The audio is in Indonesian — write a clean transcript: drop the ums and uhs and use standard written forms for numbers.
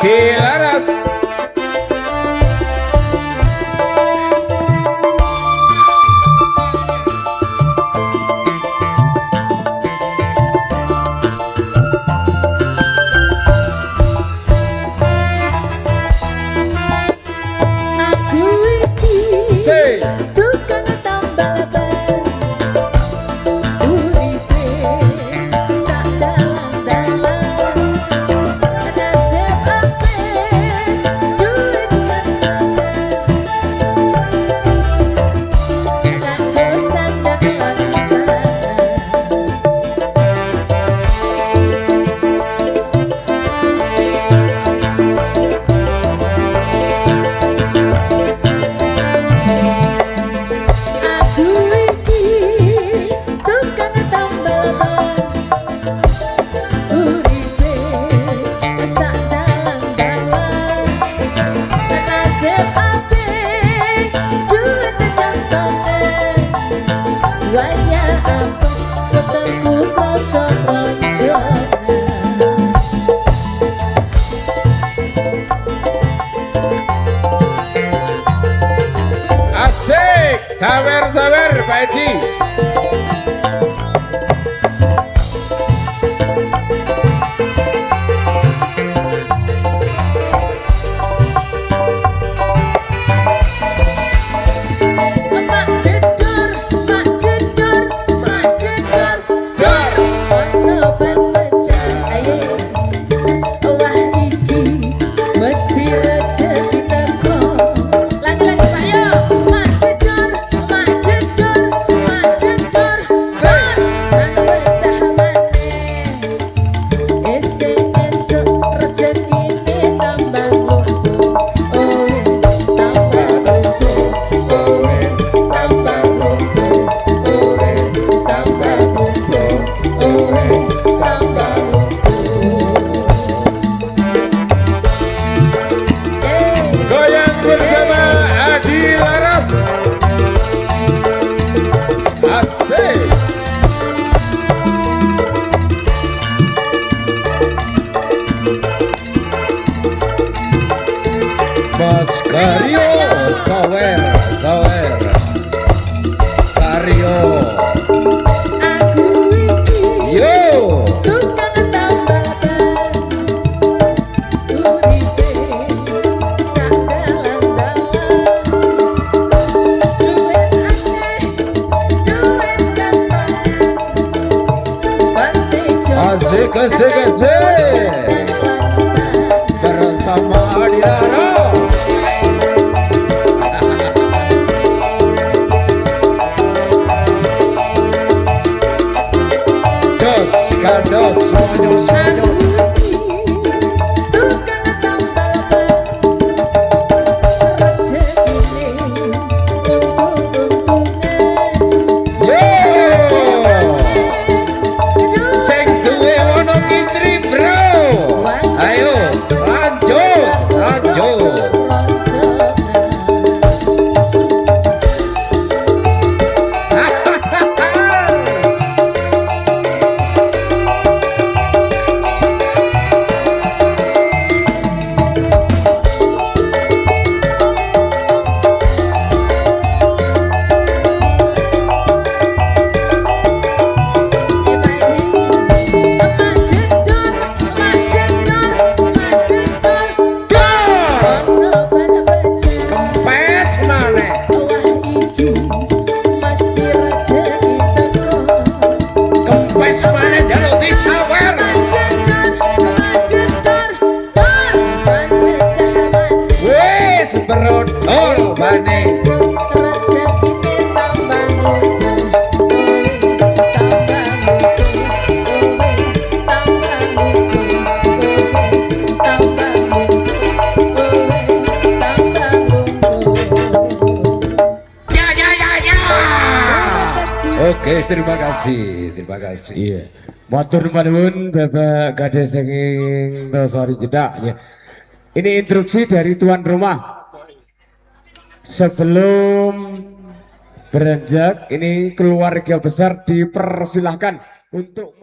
Adi Laras. Asik, sabar-sabar Pak Edi. Mas Karyo sawer Karyo aku iki yo tukang tambal ban uripe sak dalan-dalan duit akeh duit gantongan pante asik bersama Adi Laras. Kandos semuanya tukang tambal ban rezekine untung-untungan sing duwe ono kitri bro, ayo lanjut berodol bane rezekine tambah Oke, terima kasih. Iya. Matur nuwun Bapak Kades saking Tosari Jedak ya. Ini instruksi dari tuan rumah. Sebelum beranjak, ini keluarga besar dipersilahkan untuk